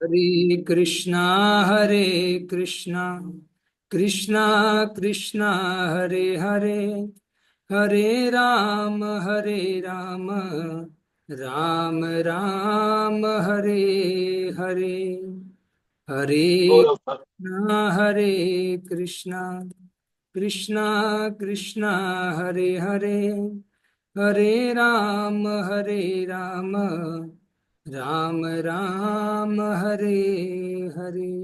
हरे कृष्णा हरे कृष्णा कृष्णा कृष्णा हरे हरे हरे राम राम राम हरे हरे हरे गौरव। कृष्णा हरे कृष्णा कृष्णा कृष्णा हरे हरे हरे राम राम राम हरे हरे।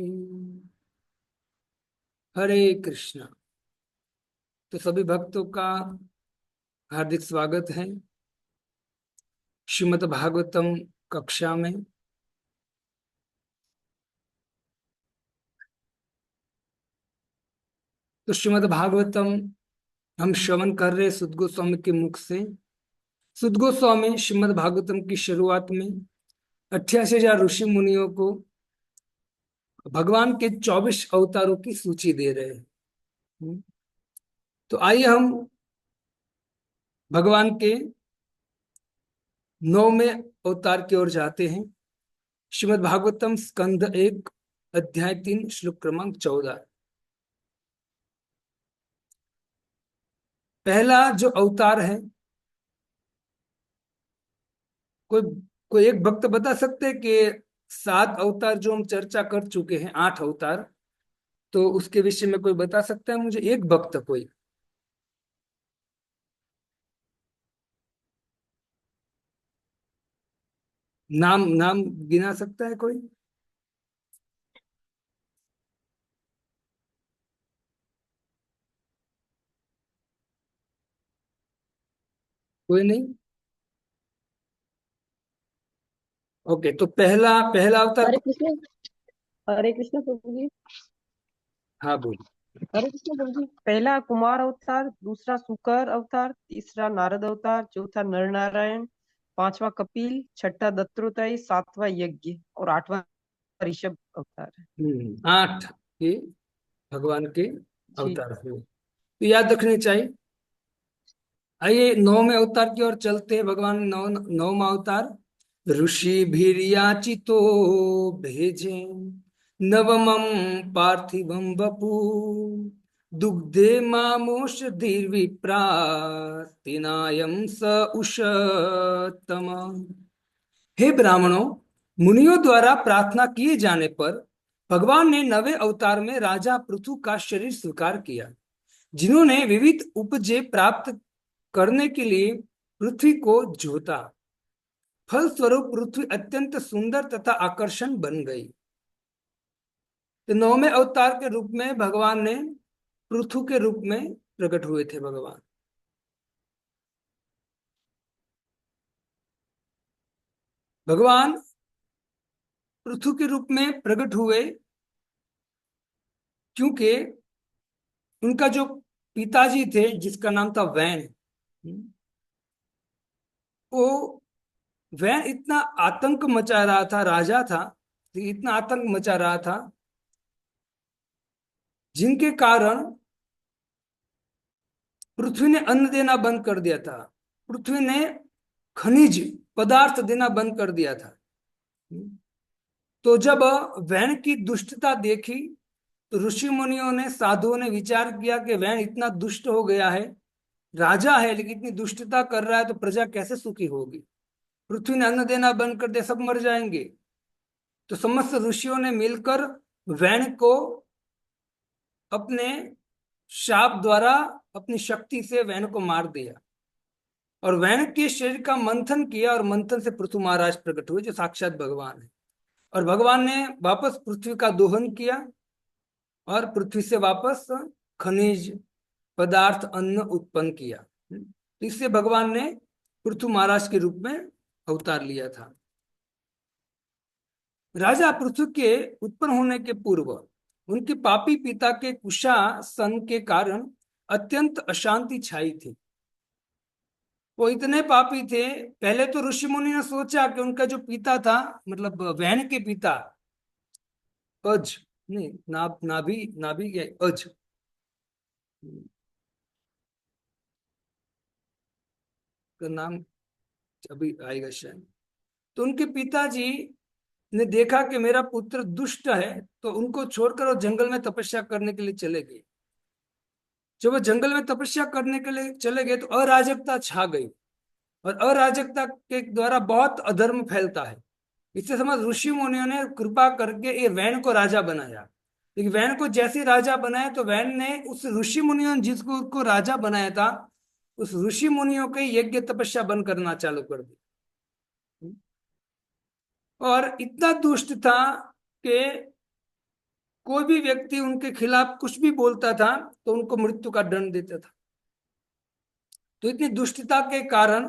हरे कृष्णा। तो सभी भक्तों का हार्दिक स्वागत है श्रीमद् भागवतम कक्षा में। तो श्रीमद् भागवतम हम श्रवण कर रहे सुद गोस्वामी के मुख से। सुद गोस्वामी श्रीमद् भागवतम की शुरुआत में 88,000 ऋषि मुनियों को भगवान के 24 अवतारों की सूची दे रहे हैं। तो आइए हम भगवान के 9वें अवतार की ओर जाते हैं। श्रीमद् भागवतम स्कंद 1 अध्याय 3 श्लोक क्रमांक 14। पहला जो अवतार है, कोई कोई एक भक्त बता सकते हैं कि 7 अवतार जो हम चर्चा कर चुके हैं, 8 अवतार, तो उसके विषय में कोई बता सकता है मुझे? एक भक्त कोई नाम नाम गिना सकता है कोई? कोई नहीं। ओके, तो पहला पहला अवतार हरे कृष्ण। हरे कृष्ण प्रभु जी। हाँ बोल। हरे कृष्ण प्रभु जी। पहला कुमार अवतार, दूसरा शुकर अवतार, तीसरा नारद अवतार, चौथा नर नारायण, पांचवा कपिल, छठा दत्तात्रेय, सातवां यज्ञ और आठवां ऋषभ अवतार है। 8 के भगवान के जी। अवतार हुए, तो याद रखने चाहिए। आइए 9वें अवतार की ओर चलते हैं। भगवान नौवां अवतार ऋषि भीरियाचितो भेजे नवमं पार्थिवं वपु दुग्धे मामोष दीर्विप्रातिनायम स उषतम। हे ब्राह्मणों, मुनियों द्वारा प्रार्थना किए जाने पर भगवान ने 9वें अवतार में राजा पृथु का शरीर स्वीकार किया, जिन्होंने विविध उपजे प्राप्त करने के लिए पृथ्वी को जोता। फलस्वरूप पृथ्वी अत्यंत सुंदर तथा आकर्षण बन गई। तो 9वें अवतार के रूप में भगवान ने पृथु के रूप में प्रकट हुए थे। भगवान भगवान पृथु के रूप में प्रकट हुए क्योंकि उनका जो पिताजी थे, जिसका नाम था वैन, वो वैन इतना आतंक मचा रहा था, राजा था, तो इतना आतंक मचा रहा था जिनके कारण पृथ्वी ने अन्न देना बंद कर दिया था। पृथ्वी ने खनिज पदार्थ देना बंद कर दिया था। तो जब वैन की दुष्टता देखी, तो ऋषि मुनियों ने, साधुओं ने विचार किया कि वैन इतना दुष्ट हो गया है, राजा है लेकिन इतनी दुष्टता कर रहा है, तो प्रजा कैसे सुखी होगी? पृथ्वी ने अन्न देना बंद कर दिया, सब मर जाएंगे। तो समस्त ऋषियों ने मिलकर वैन को अपने शाप द्वारा, अपनी शक्ति से वैन को मार दिया, और वैन के शरीर का मंथन किया, और मंथन से पृथु महाराज प्रकट हुए, जो साक्षात भगवान है। और भगवान ने वापस पृथ्वी का दोहन किया और पृथ्वी से वापस खनिज पदार्थ, अन्न उत्पन्न किया। तो इससे भगवान ने पृथु महाराज के रूप में अवतार लिया था। राजा पृथु के उत्पन्न होने के पूर्व उनके पापी पिता के कुशासन के कारण अत्यंत अशांति छाई थी। वो इतने पापी थे, पहले तो ऋषि मुनि ने सोचा कि उनका जो पिता था, मतलब वहन के पिता, अज, नहीं, नाभि नाभि या अज, का नाम अभी आएगा शायद। तो उनके पिताजी ने देखा कि मेरा पुत्र दुष्ट है, तो उनको छोड़कर वो जंगल में तपस्या करने के लिए चले गए। जब वो जंगल में तपस्या करने के लिए चले गए तो अराजकता छा गई, और अराजकता के द्वारा बहुत अधर्म फैलता है। इससे समझ ऋषि मुनियों ने कृपा करके ये वैन को राजा बनाया। लेकिन वैन को जैसे राजा बनाया तो वैन ने उस ऋषि मुनियों ने जिसको उसको राजा बनाया था, उस ऋषि मुनियों के यज्ञ तपस्या बंद करना चालू कर दी। और इतना दुष्ट था कि कोई भी व्यक्ति उनके खिलाफ कुछ भी बोलता था तो उनको मृत्यु का दंड देता था। तो इतनी दुष्टता के कारण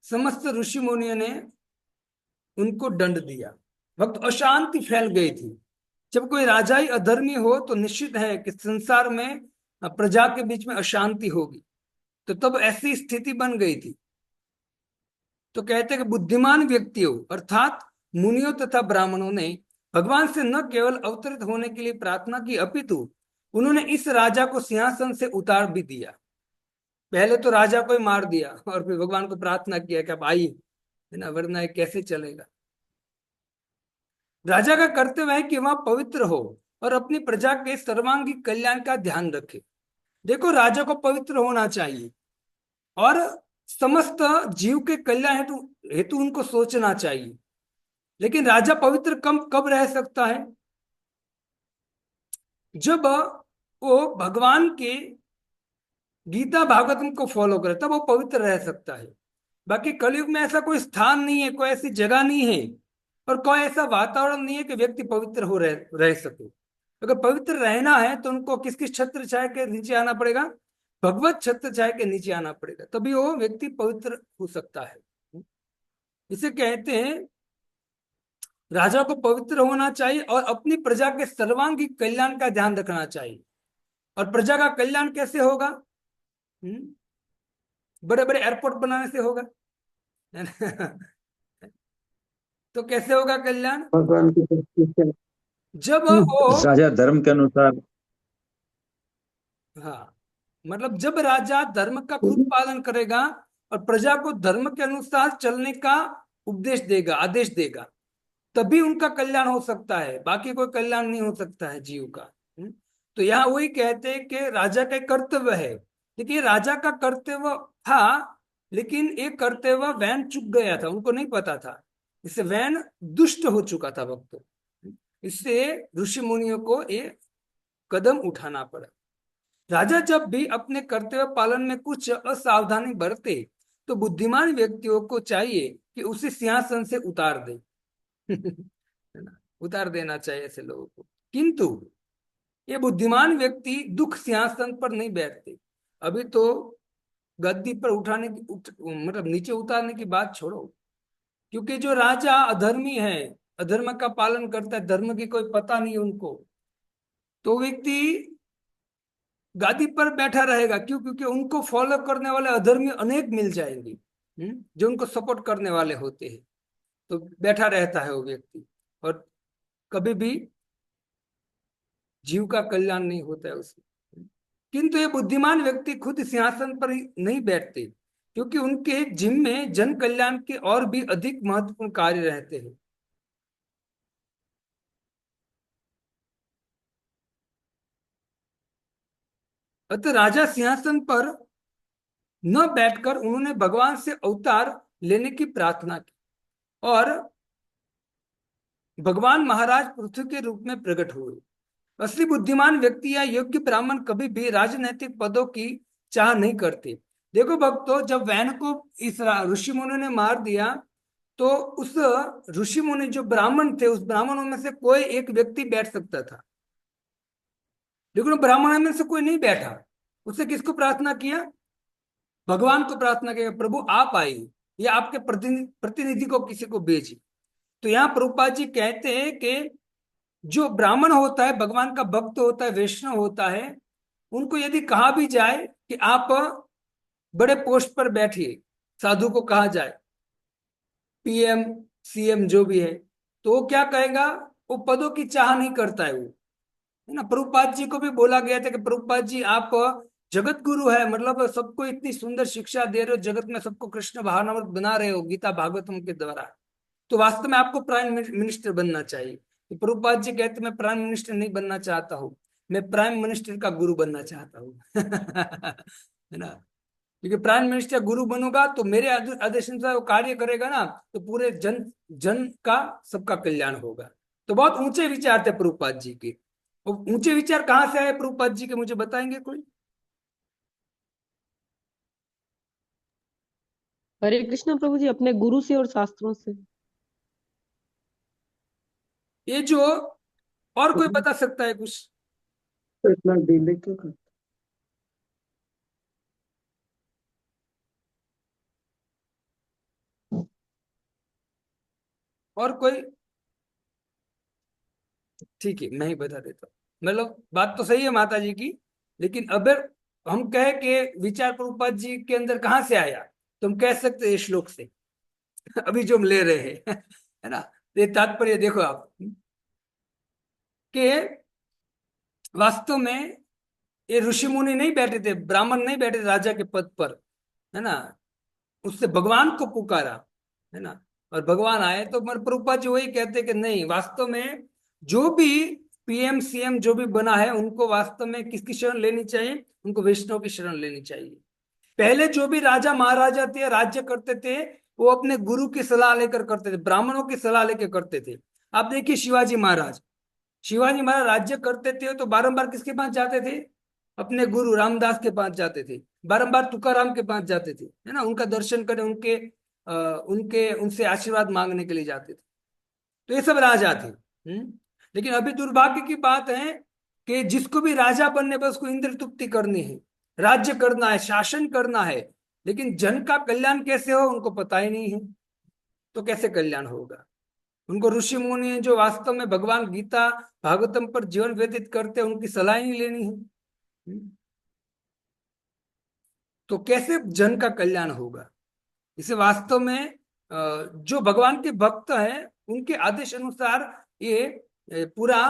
समस्त ऋषि मुनियों ने उनको दंड दिया। वक्त अशांति फैल गई थी। जब कोई राजा ही अधर्मी हो तो निश्चित है कि संसार में प्रजा के बीच में अशांति होगी। तो तब ऐसी स्थिति बन गई थी। तो कहते हैं कि बुद्धिमान व्यक्तियों अर्थात मुनियों तथा ब्राह्मणों ने भगवान से न केवल अवतरित होने के लिए प्रार्थना की, अपितु उन्होंने इस राजा को सिंहासन से उतार भी दिया। पहले तो राजा को ही मार दिया और फिर भगवान को प्रार्थना किया कि अब आइए, है ना, वरना ये कैसे चलेगा। राजा का कर्तव्य है कि वह पवित्र हो और अपनी प्रजा के सर्वांगीण कल्याण का ध्यान रखे। देखो, राजा को पवित्र होना चाहिए और समस्त जीव के कल्याण हेतु हेतु उनको सोचना चाहिए। लेकिन राजा पवित्र कब कब रह सकता है? जब वो भगवान के गीता भागवतम को फॉलो करे, तब वो पवित्र रह सकता है। बाकी कलयुग में ऐसा कोई स्थान नहीं है, कोई ऐसी जगह नहीं है और कोई ऐसा वातावरण नहीं है कि व्यक्ति पवित्र हो रह सके। अगर पवित्र रहना है तो उनको किस किस छत्र छाया के नीचे आना पड़ेगा? भगवत छत्र छाया के नीचे आना पड़ेगा, तभी वो व्यक्ति पवित्र हो सकता है। इसे कहते हैं राजा को पवित्र होना चाहिए और अपनी प्रजा के सर्वांगीण कल्याण का ध्यान रखना चाहिए। और प्रजा का कल्याण कैसे होगा? बड़े बड़े एयरपोर्ट बनाने से होगा? तो कैसे होगा कल्याण? भगवान की भक्ति से जब वो, राजा धर्म के अनुसार हाँ, मतलब जब राजा धर्म का खुद पालन करेगा और प्रजा को धर्म के अनुसार चलने का उपदेश देगा, आदेश देगा, तभी उनका कल्याण हो सकता है। बाकी कोई कल्याण नहीं हो सकता है जीव का। तो यहाँ वही कहते हैं कि राजा का कर्तव्य है। देखिए, राजा का कर्तव्य था, लेकिन एक कर्तव्य वैन चूक गया था, उनको नहीं पता था। इससे वैन दुष्ट हो चुका था भक्तों। इससे ऋषि मुनियों को ये कदम उठाना पड़ा। राजा जब भी अपने कर्तव्य पालन में कुछ असावधानी बरते तो बुद्धिमान व्यक्तियों को चाहिए कि उसे सिंहासन से उतार दे। है ना, उतार देना चाहिए ऐसे लोगों को। किंतु ये बुद्धिमान व्यक्ति दुख सिंहासन पर नहीं बैठते। अभी तो गद्दी पर उठाने की मतलब नीचे उतारने की बात छोड़ो, क्योंकि जो राजा अधर्मी है, अधर्म का पालन करता है, धर्म की कोई पता नहीं उनको, तो व्यक्ति गादी पर बैठा रहेगा। क्यों? क्योंकि उनको फॉलो करने वाले अधर्मी अनेक मिल जाएंगे, जो उनको सपोर्ट करने वाले होते हैं। तो बैठा रहता है वो व्यक्ति, और कभी भी जीव का कल्याण नहीं होता है उसमें। किंतु ये बुद्धिमान व्यक्ति खुद सिंहासन पर ही नहीं बैठते, क्योंकि उनके जिम में जन कल्याण के और भी अधिक महत्वपूर्ण कार्य रहते हैं। अतः राजा सिंहासन पर न बैठकर उन्होंने भगवान से अवतार लेने की प्रार्थना की और भगवान महाराज पृथ्वी के रूप में प्रकट हुए। असली बुद्धिमान व्यक्ति या योग्य ब्राह्मण कभी भी राजनैतिक पदों की चाह नहीं करते। देखो भक्तों, जब वैन को इस ऋषि मुनि ने मार दिया तो उस ऋषि मुनि जो ब्राह्मण थे, उस ब्राह्मणों में से कोई एक व्यक्ति बैठ सकता था, लेकिन ब्राह्मणों में से कोई नहीं बैठा। उससे किसको प्रार्थना किया? भगवान को प्रार्थना किया, प्रभु आप आइए या आपके प्रतिनिधि को किसी को भेजिए। तो यहाँ प्रभुपाद जी कहते हैं कि जो ब्राह्मण होता है, भगवान का भक्त होता है, वैष्णव होता है, उनको यदि कहा भी जाए कि आप बड़े पोस्ट पर बैठिए, साधु को कहा जाए, पीएम सीएम जो भी है, तो वो क्या कहेगा? वो पदों की चाह नहीं करता है वो, है ना। प्रभुपाद जी को भी बोला गया था कि प्रभुपाद जी आप जगत गुरु है, मतलब सबको इतनी सुंदर शिक्षा दे रहे हो, जगत में सबको कृष्ण भावनामृत बना रहे हो गीता भागवतम के द्वारा, तो वास्तव में आपको प्राइम मिनिस्टर बनना चाहिए। तो प्रभुपाद जी कहते मैं प्राइम मिनिस्टर नहीं बनना चाहता हूँ, मैं प्राइम मिनिस्टर का गुरु बनना चाहता हूँ। है ना, क्योंकि प्राइम मिनिस्टर गुरु बनूंगा तो मेरे आदेश अनुसार वो कार्य करेगा ना, तो पूरे जन जन का सबका कल्याण होगा। तो बहुत ऊंचे विचार थे प्रभुपाद जी के। वो ऊंचे विचार कहाँ से आए प्रभुपाद जी के, मुझे बताएंगे कोई? हरे कृष्ण प्रभु जी, अपने गुरु से और शास्त्रों से। ये जो, और कोई बता सकता है कुछ? तो इतना डिले क्यों कर? और कोई? ठीक है, मैं ही बता देता हूँ। मतलब बात तो सही है माता जी की, लेकिन अगर हम कहे कि विचार प्रभुपाद जी के अंदर कहाँ से आया, तो हम कह सकते हैं श्लोक से। अभी जो हम ले रहे हैं, है ना, ये तात्पर्य देखो आप, कि वास्तव में ये ऋषि मुनि नहीं बैठे थे, ब्राह्मण नहीं बैठे थे राजा के पद पर, है ना, उससे भगवान को पुकारा, है ना, और भगवान आए। तो मगर प्रभुपाद जी वही कहते कि नहीं, वास्तव में जो भी पीएम सीएम जो भी बना है, उनको वास्तव में किसकी शरण लेनी चाहिए? उनको वैष्णव की शरण लेनी चाहिए। पहले जो भी राजा महाराजा थे, राज्य करते थे, वो अपने गुरु की सलाह लेकर करते थे, ब्राह्मणों की सलाह लेकर करते थे। आप देखिए शिवाजी महाराज, शिवाजी महाराज राज्य करते थे तो बारंबार किसके पास जाते थे? अपने गुरु रामदास के पास जाते थे, बारंबार तुकाराम के पास जाते थे, है ना, उनका दर्शन करने, उनके उनसे आशीर्वाद मांगने के लिए जाते थे। तो ये सब राजा थे। लेकिन अभी दुर्भाग्य की बात है कि जिसको भी राजा बनने पर उसको इंद्र तुप्ति करनी है, राज्य करना है, शासन करना है, लेकिन जन का कल्याण कैसे हो उनको पता ही नहीं है। तो कैसे कल्याण होगा? उनको ऋषि मुनि जो वास्तव में भगवान गीता भागवतम पर जीवन व्यतीत करते हैं, उनकी सलाह ही लेनी है। तो कैसे जन का कल्याण होगा? इसे वास्तव में जो भगवान के भक्त हैं उनके आदेश अनुसार ये पूरा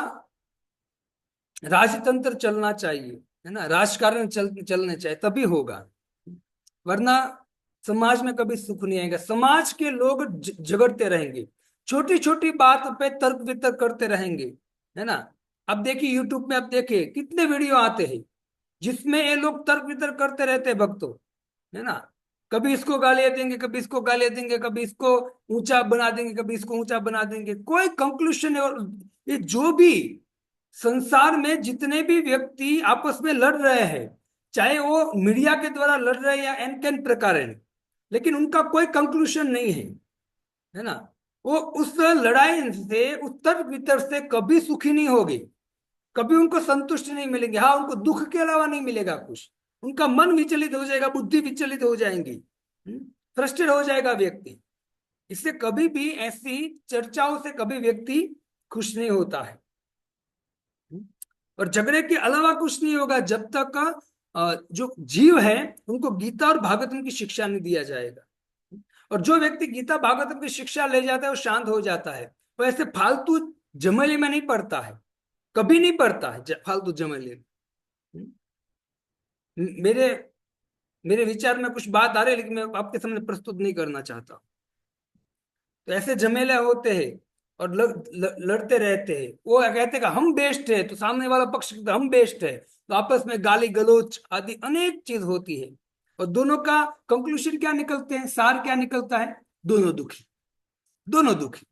राजतंत्र चलना चाहिए, है ना, राजकारण चलने चाहिए, तभी होगा। वरना समाज में कभी सुख नहीं आएगा। समाज के लोग झगड़ते रहेंगे, छोटी छोटी बात पे तर्क वितर्क करते रहेंगे, है ना। अब देखिए यूट्यूब में, अब देखिए कितने वीडियो आते हैं जिसमें ये लोग तर्क वितर्क करते रहते हैं भक्तों, है ना। कभी इसको गालियां देंगे, कभी इसको गालियां देंगे, कभी इसको ऊंचा बना देंगे, कभी इसको ऊंचा बना देंगे, कोई कंक्लूजन है? और ये जो भी संसार में जितने भी व्यक्ति आपस में लड़ रहे हैं, चाहे वो मीडिया के द्वारा लड़ रहे हैं या एन कैन प्रकार है, लेकिन उनका कोई कंक्लूजन नहीं है ना। वो उस लड़ाई से, उस तर्क वितर्क से कभी सुखी नहीं होगी, कभी उनको संतुष्टि नहीं मिलेगी। हाँ, उनको दुख के अलावा नहीं मिलेगा कुछ, उनका मन विचलित हो जाएगा, बुद्धि विचलित हो जाएंगी, फ्रस्ट्रेट हो जाएगा व्यक्ति। इससे कभी भी ऐसी चर्चाओं से कभी व्यक्ति खुश नहीं होता है। और झगड़े के अलावा कुछ नहीं होगा जब तक जो जीव है उनको गीता और भागवतम की शिक्षा नहीं दिया जाएगा। और जो व्यक्ति गीता भागवतम की शिक्षा ले जाता है वो शांत हो जाता है, वो ऐसे फालतू झमेले में नहीं पड़ता है, कभी नहीं पड़ता है फालतू झमेले में। मेरे मेरे विचार में कुछ बात आ रही है, लेकिन मैं आपके सामने प्रस्तुत नहीं करना चाहता। तो ऐसे झमेले होते हैं और लड़ते रहते हैं। वो कहते हैं कि हम बेस्ट है, तो सामने वाला पक्ष कहता है हम बेस्ट है, तो आपस में गाली गलौज आदि अनेक चीज होती है। और दोनों का कंक्लूजन क्या निकलते हैं, सार क्या निकलता है? दोनों दुखी, दोनों दुखी।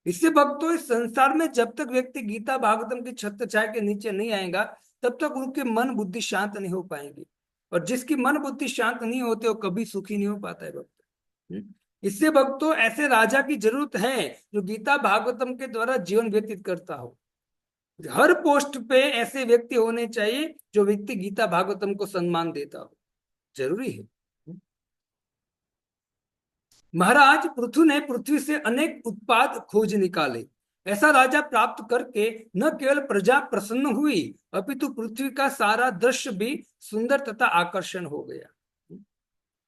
इससे भक्तों, इस संसार में जब तक व्यक्ति गीता भागवतम की छत्र छाया के नीचे नहीं आएगा, तब तक उनके मन बुद्धि शांत नहीं हो पाएंगे। और जिसकी मन बुद्धि शांत नहीं होते वो कभी सुखी नहीं हो पाता है भक्त। इससे भक्तों ऐसे राजा की जरूरत है जो गीता भागवतम के द्वारा जीवन व्यतीत करता हो। हर पोस्ट पे ऐसे व्यक्ति होने चाहिए जो व्यक्ति गीता भागवतम को सम्मान देता हो, जरूरी है। महाराज पृथु ने पृथ्वी से अनेक उत्पाद खोज निकाले। ऐसा राजा प्राप्त करके न केवल प्रजा प्रसन्न हुई, अपितु पृथ्वी का सारा दृश्य भी सुंदर तथा आकर्षण हो गया।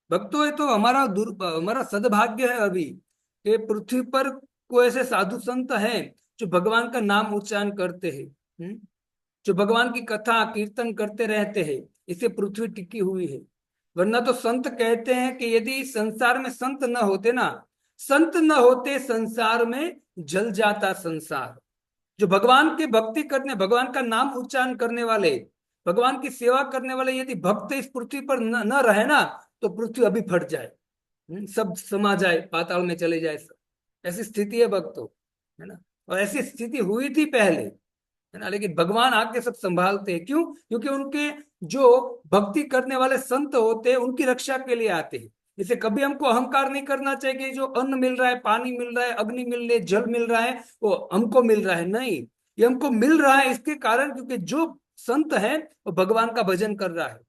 भक्तों, ये तो हमारा सद्भाग्य है अभी कि पृथ्वी पर कोई ऐसे साधु संत हैं जो भगवान का नाम उच्चारण करते हैं, जो भगवान की कथा कीर्तन करते रहते हैं। इससे पृथ्वी टिकी हुई है। वरना तो संत कहते हैं कि यदि संसार में संत न होते ना, संत न होते संसार में जल जाता संसार। जो भगवान की भक्ति करने, भगवान का नाम उच्चारण करने वाले, भगवान की सेवा करने वाले यदि भक्त इस पृथ्वी पर न रहे ना, तो पृथ्वी अभी फट जाए, सब समा जाए, पाताल में चले जाए सब। ऐसी स्थिति है भक्तों, है ना। और ऐसी स्थिति हुई थी पहले, है ना, लेकिन भगवान आके सब संभालते हैं। क्यों? क्योंकि उनके जो भक्ति करने वाले संत होते हैं उनकी रक्षा के लिए आते हैं। इसे कभी हमको अहंकार नहीं करना चाहिए कि जो अन्न मिल रहा है, पानी मिल रहा है, अग्नि मिल रही है, जल मिल रहा है, वो हमको मिल रहा है। नहीं, ये हमको मिल रहा है इसके कारण क्योंकि जो संत है वो भगवान का भजन कर रहा है,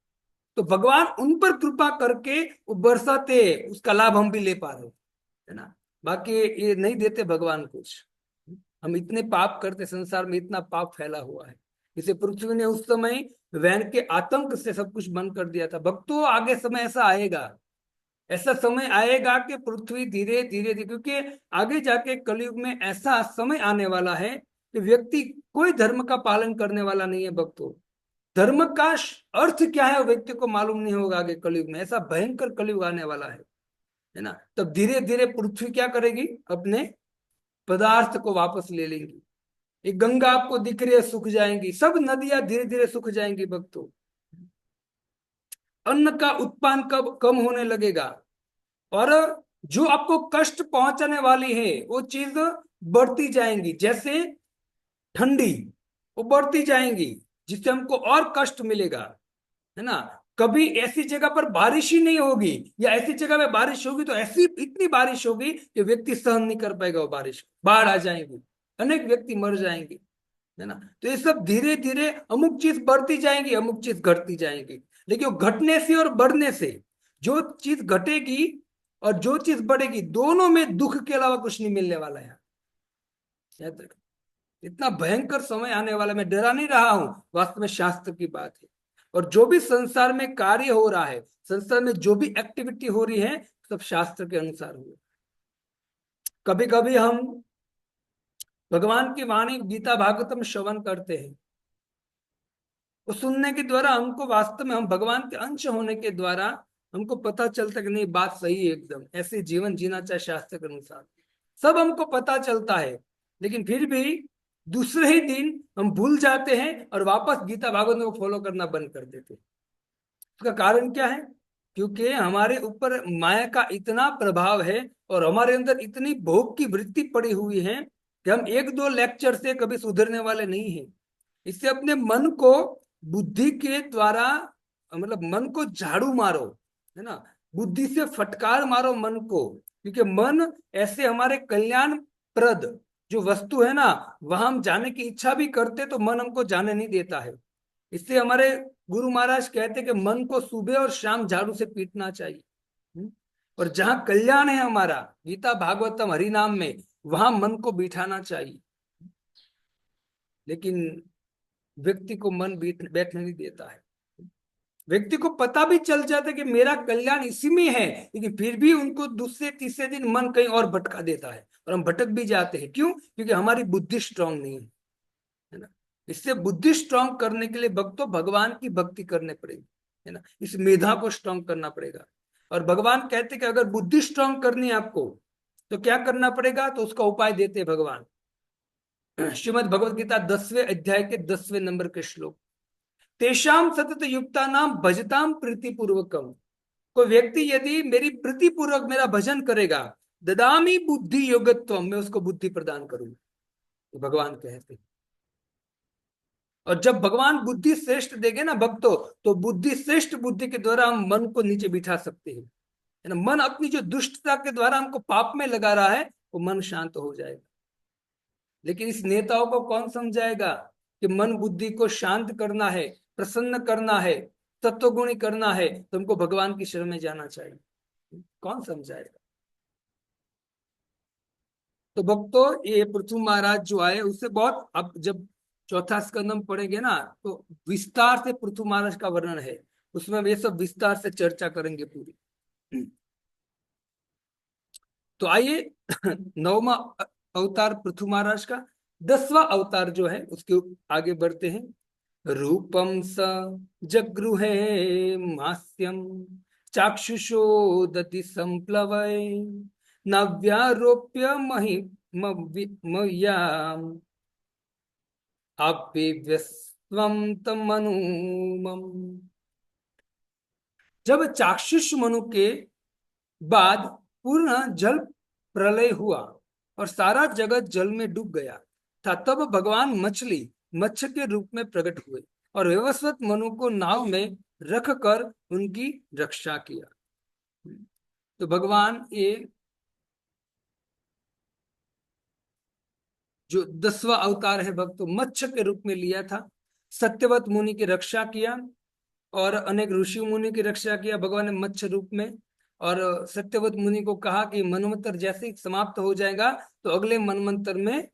तो भगवान उन पर कृपा करके वो बरसाते, उसका लाभ हम भी ले पा रहे, है ना। बाकी ये नहीं देते भगवान कुछ। हम इतने पाप करते, संसार में इतना पाप फैला हुआ है। इसे पृथ्वी ने उस समय वैन के आतंक से सब कुछ बंद कर दिया था। भक्तों, आगे समय ऐसा आएगा, ऐसा समय आएगा कि पृथ्वी धीरे धीरे धीरे, क्योंकि आगे जाके कलयुग में ऐसा समय आने वाला है कि व्यक्ति कोई धर्म का पालन करने वाला नहीं है भक्तों। धर्म का अर्थ क्या है वो व्यक्ति को मालूम नहीं होगा। आगे कलयुग में ऐसा भयंकर कलयुग आने वाला है ना। तब धीरे धीरे पृथ्वी क्या करेगी, अपने पदार्थ को वापस ले लेंगी। ये गंगा आपको दिख रही है, सूख जाएंगी, सब नदियां धीरे धीरे सूख जाएंगी भक्तों। अन्न का उत्पादन कब कम होने लगेगा, और जो आपको कष्ट पहुंचाने वाली है वो चीज बढ़ती जाएंगी। जैसे ठंडी, वो बढ़ती जाएंगी जिससे हमको और कष्ट मिलेगा, है ना। कभी ऐसी जगह पर बारिश ही नहीं होगी, या ऐसी जगह में बारिश होगी तो ऐसी इतनी बारिश होगी कि व्यक्ति सहन नहीं कर पाएगा वो बारिश, बाढ़ आ जाएंगी, अनेक व्यक्ति मर जाएंगे, है ना। तो ये सब धीरे धीरे अमुक चीज बढ़ती जाएंगी, अमुक चीज घटती जाएंगी। लेकिन वो घटने से और बढ़ने से, जो चीज घटेगी और जो चीज बढ़ेगी, दोनों में दुख के अलावा कुछ नहीं मिलने वाला है। याद रखो, इतना भयंकर समय आने वाला, मैं डरा नहीं रहा हूं, वास्तव में शास्त्र की बात है। और जो भी संसार में कार्य हो रहा है, संसार में जो भी एक्टिविटी हो रही है, सब शास्त्र के अनुसार हो। कभी कभी हम भगवान की वाणी गीता भागवतम श्रवण करते हैं, वो सुनने के द्वारा हमको वास्तव में हम भगवान के अंश होने के द्वारा हमको पता चलता कि नहीं, बात सही है एकदम, ऐसे जीवन जीना चाहिए शास्त्र के अनुसार, सब हमको पता चलता है। लेकिन फिर भी दूसरे ही दिन हम भूल जाते हैं और वापस गीता भागवत को फॉलो करना बंद कर देते हैं। उसका कारण क्या है? क्योंकि हमारे ऊपर माया का इतना प्रभाव है और हमारे अंदर इतनी भोग की वृत्ति पड़ी हुई है कि हम एक दो लेक्चर से कभी सुधरने वाले नहीं हैं। इससे अपने मन को बुद्धि के द्वारा, मतलब मन को झाड़ू मारो, है ना, बुद्धि से फटकार मारो मन को। क्योंकि मन ऐसे हमारे कल्याण प्रद जो वस्तु है ना, वहां हम जाने की इच्छा भी करते तो मन हमको जाने नहीं देता है। इससे हमारे गुरु महाराज कहते कि मन को सुबह और शाम झाड़ू से पीटना चाहिए। और जहां कल्याण है हमारा, गीता भागवतम हरि नाम में, वहां मन को बिठाना चाहिए। लेकिन व्यक्ति को मन बैठने नहीं देता है। व्यक्ति को पता भी चल जाता है कि मेरा कल्याण इसी में है, लेकिन फिर भी उनको दूसरे तीसरे दिन मन कहीं और भटका देता है और हम भटक भी जाते हैं। क्यों? क्योंकि हमारी बुद्धि स्ट्रांग नहीं है ना। इससे बुद्धि स्ट्रांग करने के लिए भक्तों भगवान की भक्ति करने पड़ेगी, है ना। इस मेधा को स्ट्रांग करना पड़ेगा। और भगवान कहते हैं कि अगर बुद्धि स्ट्रांग करनी है आपको तो क्या करना पड़ेगा, तो उसका उपाय देते हैं भगवान। श्रीमद् भगवद गीता 10वें अध्याय के 10वें नंबर के श्लोक, तेषाम सतत युक्ता नाम भजताम प्रीतिपूर्वकम। कोई व्यक्ति यदि मेरी प्रीतिपूर्वक मेरा भजन करेगा, ददामी बुद्धि योगत्वम, मैं उसको बुद्धि प्रदान करूंगा, तो भगवान कहते हैं। और जब भगवान बुद्धि श्रेष्ठ देंगे ना भक्तों, तो बुद्धि श्रेष्ठ बुद्धि के द्वारा हम मन को नीचे बिठा सकते हैं, है ना। मन अपनी जो दुष्टता के द्वारा हमको पाप में लगा रहा है, वो मन शांत हो जाएगा। लेकिन इस नेताओं को कौन समझाएगा कि मन बुद्धि को शांत करना है, प्रसन्न करना है, तत्वगुणी करना है, तो हमको भगवान की शरण में जाना चाहिए। कौन समझाएगा? तो भक्तों, ये पृथु महाराज जो आए उससे बहुत, अब जब चौथा स्कंद हम पढ़ेंगे ना, तो विस्तार से पृथु महाराज का वर्णन है, उसमें हम ये सब विस्तार से चर्चा करेंगे पूरी। तो आइए, नवमा अवतार पृथु महाराज का, 10वां अवतार जो है उसके आगे बढ़ते हैं। रूपम स जगृहे मास्यम चाक्षुषो दति संप्लवय नव्यारोप्य मया अपिव्यस्त्वं तमनुमम्। जब चाक्षुष मनु के बाद पूर्ण जल प्रलय हुआ और सारा जगत जल में डूब गया था, तब भगवान मत्स्य के रूप में प्रकट हुए और व्यवस्वत मनु को नाव में रखकर उनकी रक्षा किया। तो भगवान ये जो 10वां अवतार है भक्तों, मत्स्य के रूप में लिया था। सत्यवत मुनि की रक्षा किया और अनेक ऋषि मुनि की रक्षा किया भगवान ने मत्स्य रूप में। और सत्यवत मुनि को कहा कि मनवंतर जैसे ही समाप्त हो जाएगा तो अगले मनवंतर में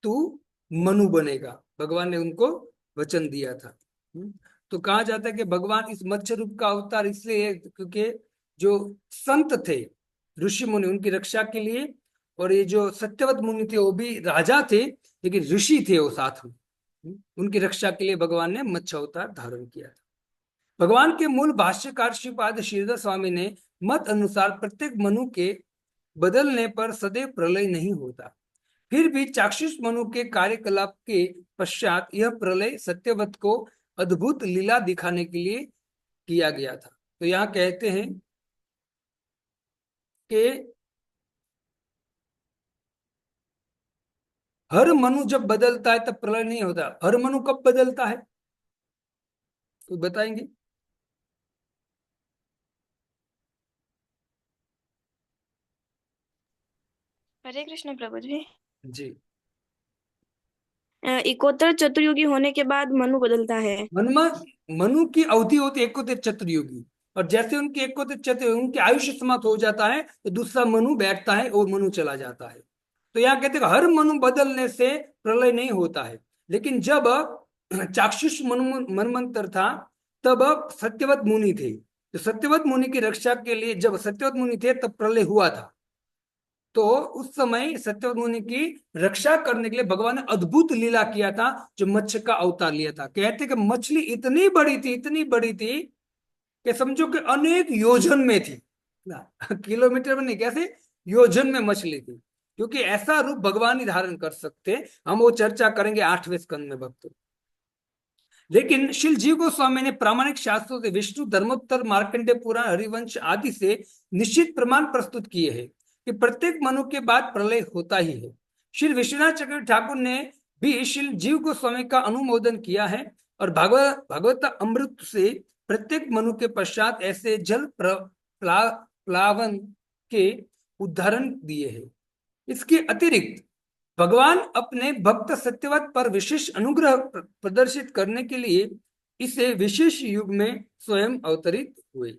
तू मनु बनेगा, भगवान ने उनको वचन दिया था। तो कहा जाता है कि भगवान इस मत्स्य रूप का अवतार इसलिए है क्योंकि जो संत थे ऋषि मुनि उनकी रक्षा के लिए, और ये जो सत्यवत मुनि थे वो भी राजा थे लेकिन ऋषि थे वो साथ में, उनकी रक्षा के लिए भगवान ने मत्स्य अवतार धारण किया था। भगवान के मूल भाष्यकार श्रीपाद श्रीधर स्वामी ने मत अनुसार प्रत्येक मनु के बदलने पर सदैव प्रलय नहीं होता, फिर भी चाक्षुष मनु के कार्यकलाप के पश्चात यह प्रलय सत्यवत को अद्भुत लीला दिखाने के लिए किया गया था। तो यहाँ कहते हैं कि हर मनु जब बदलता है तब प्रलय नहीं होता। हर मनु कब बदलता है तो बताएंगे? हरे कृष्ण प्रभु जी। जी, इकोत्तर चतुर्युगी होने के बाद मनु बदलता है। मनु की अवधि होती है एकोत्तर चतुर्युगी, और जैसे उनकी एकोत्तर चतुर्युगी उनकी आयुष्य समाप्त हो जाता है तो दूसरा मनु बैठता है और मनु चला जाता है। तो यहाँ कहते हैं हर मनु बदलने से प्रलय नहीं होता है, लेकिन जब चाक्षुष मनु मनमंत्र था तब सत्यवत मुनि थे, तो सत्यवत मुनि की रक्षा के लिए जब सत्यवत मुनि थे तब प्रलय हुआ था। तो उस समय सत्यवत मुनि की रक्षा करने के लिए भगवान ने अद्भुत लीला किया था, जो मत्स्य का अवतार लिया था। कहते कि मछली इतनी बड़ी थी, इतनी बड़ी थी कि समझो कि अनेक योजन में थी, किलोमीटर में नहीं, कैसे योजन में मछली थी, क्योंकि ऐसा रूप भगवान ही धारण कर सकते। हम वो चर्चा करेंगे 8वें स्कंद में भक्तों। लेकिन श्री जीव गोस्वामी ने प्रामाणिक शास्त्रों से विष्णु धर्मोत्तर मार्कंडेय पुराण हरिवंश आदि से निश्चित प्रमाण प्रस्तुत किए हैं कि प्रत्येक मनु के बाद प्रलय होता ही है। श्री विश्वनाथ चक्रवर्ती ठाकुर ने भी श्री जीव गोस्वामी का अनुमोदन किया है और भागवत अमृत से प्रत्येक मनु के पश्चात ऐसे जल प्लावन के उदाहरण दिए हैं। इसके अतिरिक्त भगवान अपने भक्त सत्यवत पर विशेष अनुग्रह प्रदर्शित करने के लिए इसे विशेष युग में स्वयं अवतरित हुए।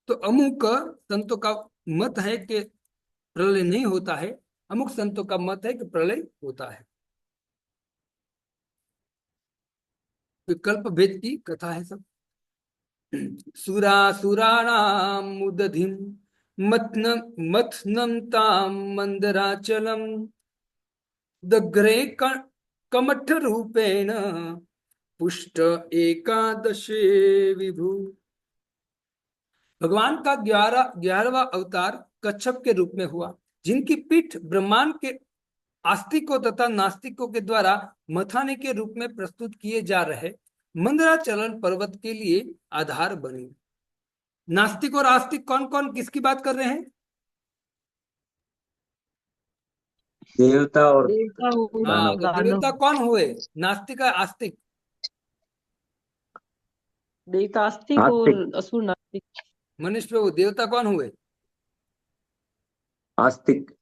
तो अमुक संतों का मत है कि प्रलय नहीं होता है, अमुक संतों का मत है कि प्रलय होता है। विकल्प भेद की कथा है सब। सुरासुराणाम मुदधिम मथनम ताम मंदराचलम दग्रे कमठ रूपेण पुष्ट एकादशे विभु। भगवान का 11वां अवतार कच्छप के रूप में हुआ, जिनकी पीठ ब्रह्मांड के आस्तिकों तथा नास्तिकों के द्वारा मथाने के रूप में प्रस्तुत किए जा रहे मंदराचलन पर्वत के लिए आधार बनी। नास्तिक और आस्तिक कौन कौन किसकी बात कर रहे हैं? देवता और देवता और हाँ, तो दानव। देवता कौन हुए? नास्तिक या आस्तिक? देवता आस्तिक और आस्तिक। असुर नास्तिक। मनीष प्रभु, देवता कौन हुए? आस्तिक।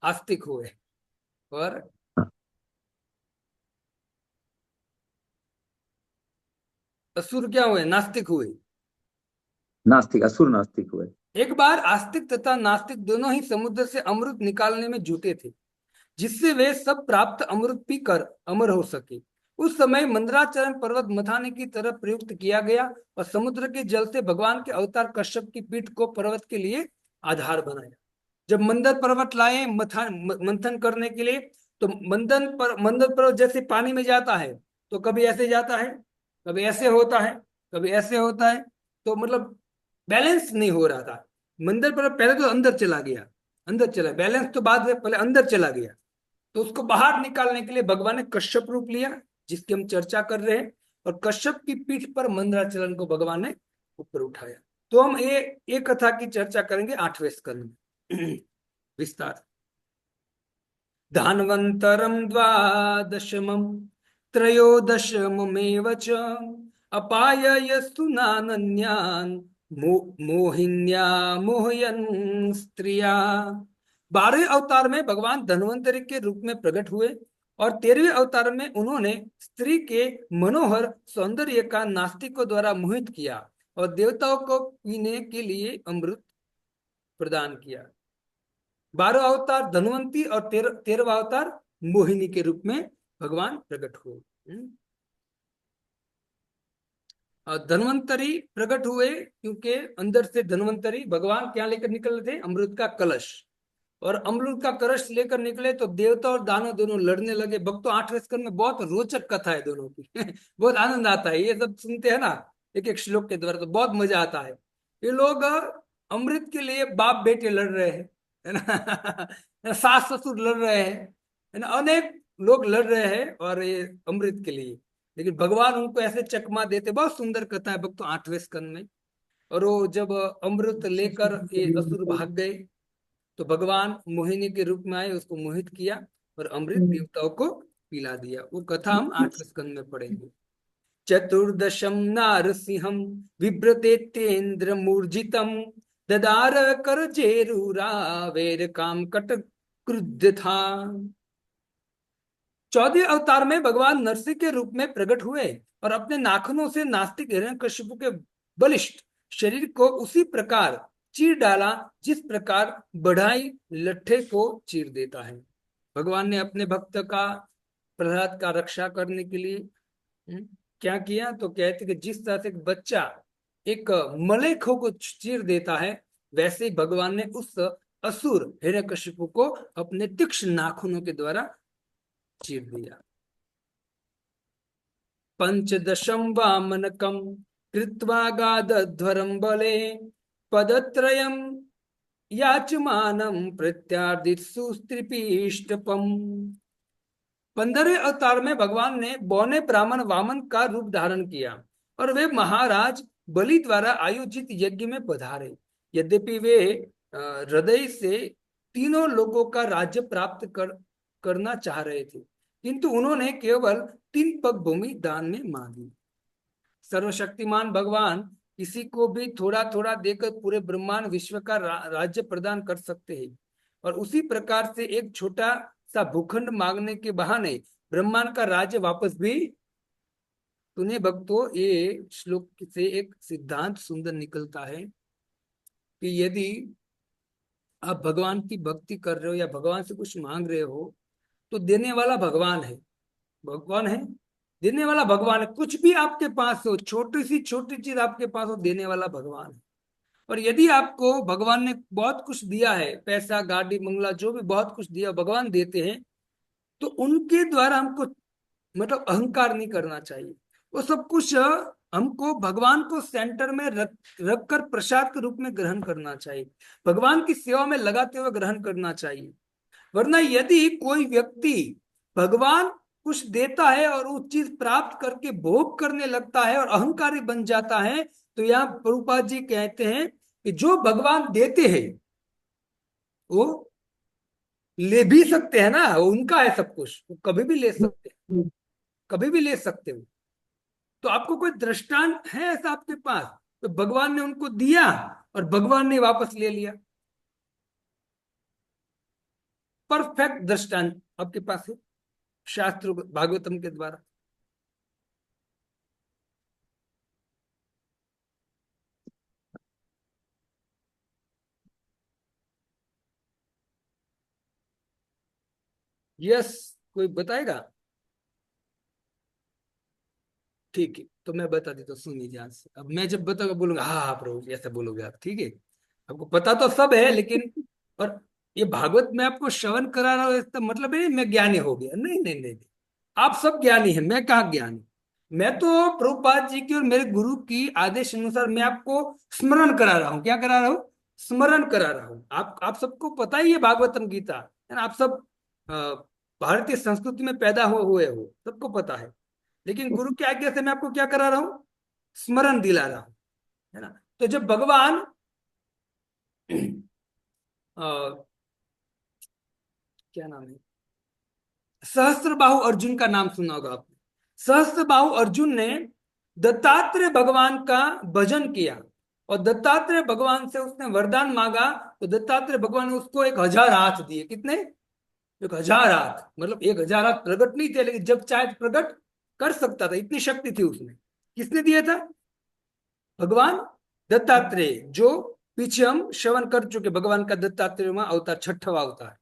आस्तिक हुए। और असुर क्या हुए? नास्तिक हुए। नास्तिक, असुर नास्तिक हुए। एक बार आस्तिक तथा नास्तिक दोनों ही समुद्र से अमृत निकालने में जुटे थे, जिससे वे सब प्राप्त अमृत पीकर अमर हो सके। उस समय मंदराचरण पर्वत मथाने की तरफ प्रयुक्त किया गया और समुद्र के जल से भगवान के अवतार कश्यप की पीठ को पर्वत के लिए आधार बनाया। जब मंदर पर्वत लाए मंथन करने के लिए, तो मंदर पर्वत जैसे पानी में जाता है तो कभी ऐसे जाता है, कभी ऐसे होता है, कभी ऐसे होता है, तो मतलब बैलेंस नहीं हो रहा था। मंदर पर्वत पहले तो अंदर चला गया, अंदर चला, बैलेंस तो बाद में, पहले अंदर चला गया। तो उसको बाहर निकालने के लिए भगवान ने कश्यप रूप लिया, जिसकी हम चर्चा कर रहे हैं, और कश्यप की पीठ पर मंदराचलन को भगवान ने ऊपर उठाया। तो हम ये कथा की चर्चा करेंगे 8वें स्कंद में विस्तार। धान्वंतरम द्वादशमं त्रयोदशमेव च अपाययस्तु नानन्यान् मोहिन्या मोहयन् स्त्रिया। 12वें अवतार में भगवान धन्वंतरि के रूप में प्रकट हुए, और 13वें अवतार में उन्होंने स्त्री के मनोहर सौंदर्य का नास्तिकों द्वारा मोहित किया और देवताओं को पीने के लिए अमृत प्रदान किया। 12वां अवतार धन्वंतरी और 13वां अवतार मोहिनी के रूप में भगवान प्रकट हुए। और धन्वंतरी प्रकट हुए क्योंकि अंदर से धन्वंतरी भगवान क्या लेकर निकल रहे थे, अमृत का कलश, और अमृत का कलश लेकर निकले तो देवता और दानव दोनों लड़ने लगे। भक्तों 8वें स्कंद में बहुत रोचक कथा है दोनों की बहुत आनंद आता है, ये सब सुनते हैं ना एक एक श्लोक के द्वारा, तो बहुत मजा आता है। ये लोग अमृत के लिए बाप बेटे लड़ रहे हैं, है ना सास ससुर लड़ रहे हैं, है ना, अनेक लोग लड़ रहे हैं और ये अमृत के लिए, लेकिन भगवान उनको ऐसे चकमा देते। बहुत सुंदर कथा है भक्तों 8वें स्कंद में। और वो जब अमृत लेकर ये असुर भाग गए तो भगवान मोहिनी के रूप में आए, उसको मोहित किया और अमृत देवताओं को पिला दिया। वो कथा हम 8वें स्कंद में पढ़ेंगे। चतुर्दशम नारसिंहम विभ्रतेन्द्र मूर्जितम ददार कर जेरूरा वेर काम कट क्रुद्ध था। 14वें अवतार में भगवान नरसिंह के रूप में प्रकट हुए और अपने नाखूनों से नास्तिक हिरण्यकशिपु के बलिष्ठ शरीर को उसी प्रकार चीर डाला जिस प्रकार बढ़ाई लट्ठे को चीर देता है। भगवान ने अपने भक्त का, प्रहलाद का रक्षा करने के लिए क्या किया, तो कहते कि जिस तरह से एक बच्चा एक मलेखों को चीर देता है, वैसे ही भगवान ने उस असुर हिरण्यकशिपु को अपने तीक्ष्ण नाखूनों के द्वारा चीर दिया। पंचदशम वामनकम कृत्वा गादध्वरम बले पदत्रयम याचमानम प्रत्यार्दित्सु स्त्रीपीष्टपम। 15वें अवतार में भगवान ने बौने ब्राह्मण वामन का रूप धारण किया और वे महाराज बलि द्वारा आयोजित यज्ञ में पधारे। यद्यपि वे हृदय से तीनों लोगों का राज्य प्राप्त करना चाह रहे थे, किंतु उन्होंने केवल 3 पग भूमि दान में मांगी। सर्वशक्तिमान भगवान किसी को भी थोड़ा थोड़ा देकर पूरे ब्रह्मांड विश्व का राज्य प्रदान कर सकते हैं, और उसी प्रकार से एक छोटा सा भूखंड मांगने के बहाने ब्रह्मांड का राज्य वापस भी। तूने भक्तों, ये श्लोक से एक सिद्धांत सुंदर निकलता है कि यदि आप भगवान की भक्ति कर रहे हो या भगवान से कुछ मांग रहे हो तो देने वाला भगवान है। भगवान है, देने वाला भगवान है। कुछ भी आपके पास हो, छोटी सी छोटी चीज आपके पास हो, देने वाला भगवान है। और यदि आपको भगवान ने बहुत कुछ दिया है, पैसा, गाड़ी, बंगला, जो भी बहुत कुछ दिया भगवान देते हैं, तो उनके द्वारा हमको मतलब अहंकार नहीं करना चाहिए। वो सब कुछ हमको भगवान को सेंटर में रख कर प्रसाद के रूप में ग्रहण करना चाहिए, भगवान की सेवा में लगाते हुए ग्रहण करना चाहिए। वरना यदि कोई व्यक्ति भगवान कुछ देता है और वो चीज प्राप्त करके भोग करने लगता है और अहंकारी बन जाता है, तो यहाँ प्रभुपाद जी कहते हैं कि जो भगवान देते हैं वो ले भी सकते हैं ना, वो उनका है सब कुछ, वो कभी भी ले सकते हैं, कभी भी ले सकते हो। तो आपको कोई दृष्टांत है ऐसा आपके पास, तो भगवान ने उनको दिया और भगवान ने वापस ले लिया? परफेक्ट दृष्टांत आपके पास है शास्त्र भागवतम के द्वारा। यस, कोई बताएगा? ठीक है, तो मैं बता देता हूँ, सुनिए ध्यान से। अब मैं जब बताऊंगा बोलूंगा हाँ हाँ प्रभु, ऐसा बोलोगे आप, ठीक है? आपको पता तो सब है, लेकिन और ये भागवत में आपको श्रवण करा रहा हूं, इसका मतलब है मैं ज्ञानी हो गया? नहीं नहीं नहीं, नहीं। आप सब ज्ञानी हैं, मैं कहाँ ज्ञानी? मैं तो प्रभुपाद जी की और मेरे गुरु की आदेश अनुसार मैं आपको स्मरण करा रहा हूँ। क्या करा रहा हूँ? स्मरण करा रहा हूं। आप सबको पता ही है भागवतम गीता, है ना? आप सब अ, भारतीय संस्कृति में पैदा हुए हो, सबको पता है। लेकिन गुरु की आज्ञा से मैं आपको क्या करा रहा हूं? स्मरण दिला रहा हूं, है ना? तो जब भगवान क्या नाम है, सहस्त्रबाहु अर्जुन का नाम सुना होगा आपने। सहस्त्रबाहु अर्जुन ने दत्तात्रेय भगवान का भजन किया और दत्तात्रेय भगवान से उसने वरदान मांगा, तो दत्तात्रेय भगवान ने उसको 1000 हाथ दिए। कितने? 1000 हाथ। मतलब 1000 हाथ प्रकट नहीं थे, लेकिन जब चाहे प्रकट कर सकता था, इतनी शक्ति थी उसमें। किसने दिया था? भगवान दत्तात्रेय, जो पीछे हम श्रवण कर चुके, भगवान का दत्तात्रेय अवतार, 6वां अवतार।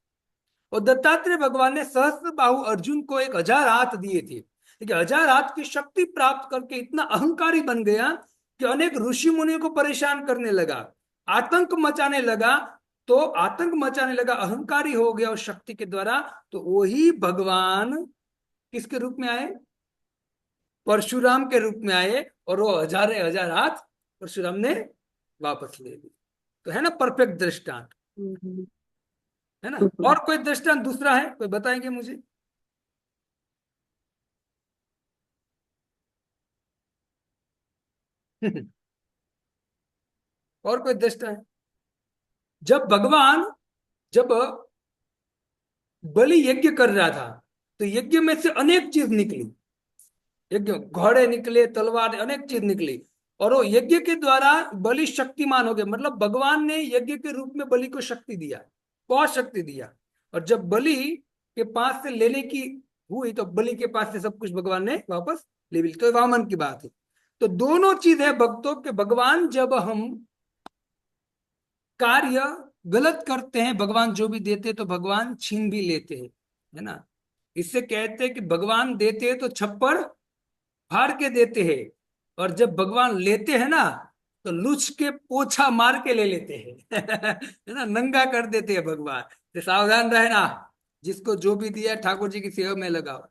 और दत्तात्रेय भगवान ने सहस्त्र बाहु अर्जुन को 1000 हाथ दिए थे। लेकिन 1000 हाथ की शक्ति प्राप्त करके इतना अहंकारी बन गया कि अनेक ऋषि मुनियों को परेशान करने लगा, आतंक मचाने लगा। तो आतंक मचाने लगा, अहंकारी हो गया उस शक्ति के द्वारा। तो वही भगवान किसके रूप में आए? परशुराम के रूप में आए, और वो 1000 हाथ परशुराम ने वापस ले लिए। तो है ना परफेक्ट दृष्टांत, है ना? और कोई दृष्टांत दूसरा है, कोई बताएंगे मुझे? और कोई दृष्टांत है? जब बलि यज्ञ कर रहा था, तो यज्ञ में से अनेक चीज निकली। यज्ञ, घोड़े निकले, तलवार, अनेक चीज निकली, और वो यज्ञ के द्वारा बलि शक्तिमान हो गए। मतलब भगवान ने यज्ञ के रूप में बलि को शक्ति दिया, बहुत शक्ति दिया। और जब बलि के पास से लेने की हुई, तो बलि के पास से सब कुछ भगवान ने वापस ले ली। तो वामन की बात है। तो दोनों चीज है भक्तों के। भगवान जब हम कार्य गलत करते हैं, भगवान जो भी देते तो भगवान छीन भी लेते हैं, है ना? इससे कहते हैं कि भगवान देते हैं तो छप्पर फाड़ के देते हैं, और जब भगवान लेते हैं ना, तो लुच के पोछा मार के ले लेते हैं। है ना? नंगा कर देते हैं भगवान। तो सावधान रहे ना, जिसको जो भी दिया ठाकुर जी की सेवा में लगाओ।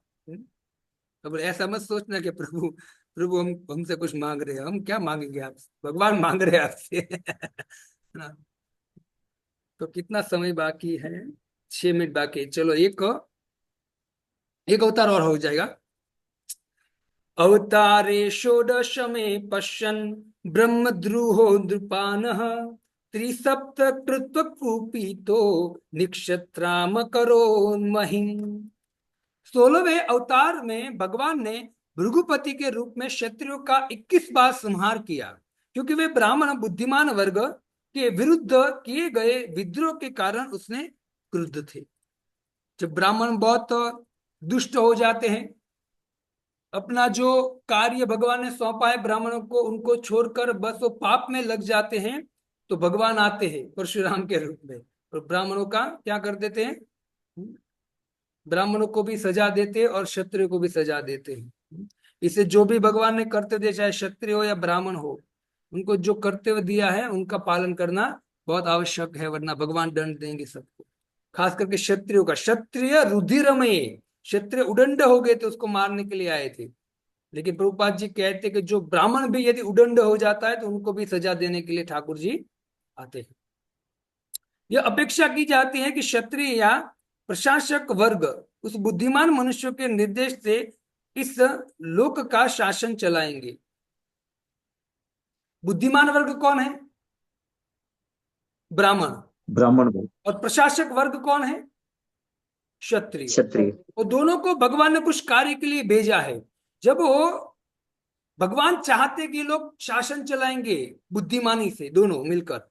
अब ऐसा मत सोचना कि प्रभु प्रभु हम हमसे कुछ मांग रहे हैं। हम क्या मांगेंगे आपसे? भगवान मांग रहे हैं आपसे। है ना? तो कितना समय बाकी है? 6 मिनट बाकी है। चलो एक एक अवतार और हो जाएगा। अवतारे षोडश में पश्यन् ब्रह्मद्रुहो नृपानः त्रिसप्त कृत्व कुपीतो निक्षत्राम करोन्महिम्। 16वें अवतार में भगवान ने भृगुपति के रूप में क्षत्रियों का 21 बार संहार किया, क्योंकि वे ब्राह्मण बुद्धिमान वर्ग के विरुद्ध किए गए विद्रोह के कारण उसने क्रुद्ध थे। जब ब्राह्मण बहुत दुष्ट हो जाते हैं, अपना जो कार्य भगवान ने सौंपा है ब्राह्मणों को, उनको छोड़कर बस वो पाप में लग जाते हैं, तो भगवान आते हैं परशुराम के रूप में, और ब्राह्मणों का क्या कर देते हैं? ब्राह्मणों को भी सजा देते हैं और क्षत्रिय को भी सजा देते हैं। इसे जो भी भगवान ने करते दिया, चाहे क्षत्रिय हो या ब्राह्मण हो, उनको जो कर्तव्य दिया है उनका पालन करना बहुत आवश्यक है, वरना भगवान दंड देंगे सबको। खास करके क्षत्रियों का। क्षत्रिय रुधिरमय, क्षत्रिय उदंड हो गए थे, उसको मारने के लिए आए थे। लेकिन प्रभुपाद जी कहते कि जो ब्राह्मण भी यदि उदंड हो जाता है तो उनको भी सजा देने के लिए ठाकुर जी आते हैं। यह अपेक्षा की जाती है कि क्षत्रिय या प्रशासक वर्ग उस बुद्धिमान मनुष्य के निर्देश से इस लोक का शासन चलाएंगे। बुद्धिमान वर्ग कौन है? ब्राह्मण। ब्राह्मण और प्रशासक वर्ग कौन है? क्षत्रिय। क्षत्रिय। और दोनों को भगवान ने कुछ कार्य के लिए भेजा है। जब वो भगवान चाहते कि लोग शासन चलाएंगे बुद्धिमानी से, दोनों मिलकर,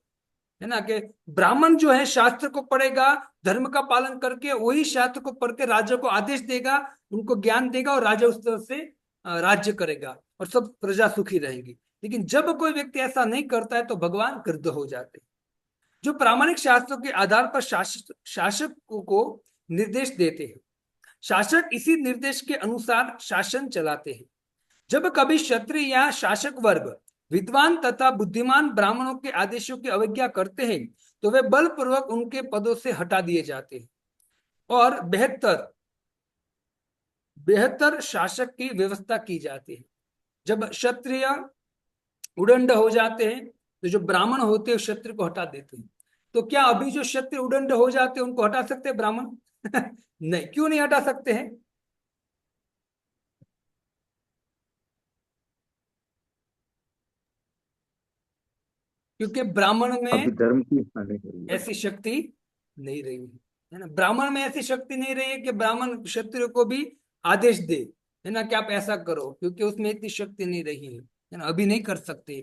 है ना, कि ब्राह्मण जो है शास्त्र को पढ़ेगा, धर्म का पालन करके वही शास्त्र को पढ़ के राजा को आदेश देगा, उनको ज्ञान देगा, और राजा उस तरह से राज्य करेगा और सब प्रजा सुखी रहेंगी। लेकिन जब कोई व्यक्ति ऐसा नहीं करता है तो भगवान क्रुद्ध हो जाते हैं। जो प्रामाणिक शास्त्रों के आधार पर शासक को निर्देश देते हैं, शासक इसी निर्देश के अनुसार शासन चलाते हैं। जब कभी क्षत्रिय या शासक वर्ग विद्वान तथा बुद्धिमान ब्राह्मणों के आदेशों की अवज्ञा करते हैं, तो वे बलपूर्वक उनके पदों से हटा दिए जाते हैं और बेहतर शासक की व्यवस्था की जाती है। जब क्षत्रिय उदंड हो जाते हैं तो जो ब्राह्मण होते हैं क्षत्रिय को हटा देते हैं। तो क्या अभी जो क्षत्रिय उदंड हो जाते हैं उनको हटा सकते हैं ब्राह्मण? नहीं, क्यों नहीं हटा सकते हैं? क्योंकि ब्राह्मण में अभी धर्म की हानि हो रही है। ऐसी शक्ति नहीं रही है ना, ब्राह्मण में ऐसी शक्ति नहीं रही है कि ब्राह्मण क्षत्रिय को भी आदेश दे, है ना, कि आप ऐसा करो, क्योंकि उसमें इतनी शक्ति नहीं रही है ना, अभी नहीं कर सकते।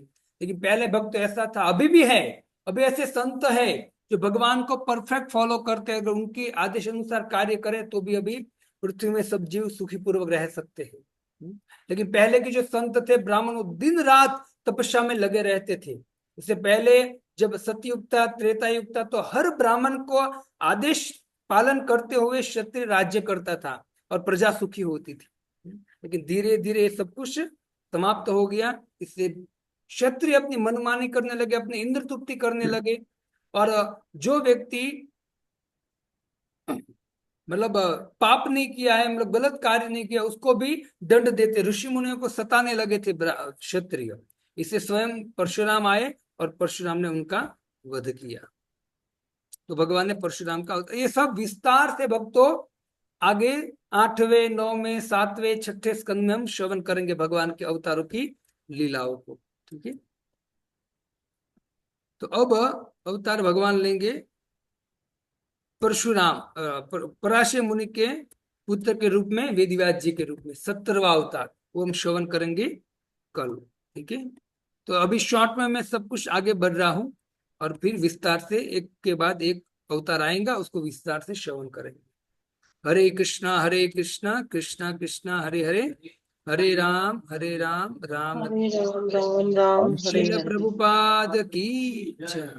लेकिन पहले भक्त तो ऐसा था, अभी भी है, अभी ऐसे संत है जो भगवान को परफेक्ट फॉलो करते हैं, अगर उनके आदेश अनुसार कार्य करें तो भी अभी पृथ्वी में सब जीव सुखी पूर्वक रह सकते हैं। लेकिन पहले के जो संत थे ब्राह्मण, वो दिन रात तपस्या में लगे रहते थे। इससे पहले जब सतयुग था, त्रेता युग था, तो हर ब्राह्मण को आदेश पालन करते हुए क्षत्रिय राज्य करता था और प्रजा सुखी होती थी। लेकिन धीरे धीरे ये सब कुछ समाप्त हो गया। इससे क्षत्रिय अपनी मनमानी करने लगे, अपने इंद्र तृप्ति करने लगे, और जो व्यक्ति मतलब पाप नहीं किया है, मतलब गलत कार्य नहीं किया, उसको भी दंड देते, ऋषि मुनियों को सताने लगे थे क्षत्रिय। इससे स्वयं परशुराम आए और परशुराम ने उनका वध किया। तो भगवान ने परशुराम का, ये सब विस्तार से भक्तों आगे 8वें 9वें 7वें 6ठे स्कंद में हम श्रवण करेंगे भगवान के अवतारों की लीलाओं को। ठीक है, तो अब अवतार भगवान लेंगे परशुराम, पराशर मुनि के पुत्र के रूप में, वेदव्यास जी के रूप में 17वां अवतार, वो हम श्रवण करेंगे कल। ठीक है, तो अभी शॉर्ट में मैं सब कुछ आगे बढ़ रहा हूं, और फिर विस्तार से एक के बाद एक अवतार आएगा, उसको विस्तार से श्रवण करेंगे। हरे कृष्णा कृष्णा कृष्णा हरे हरे, हरे राम राम हरे राम राम राम हरे श्रील हरे। प्रभुपाद की जय।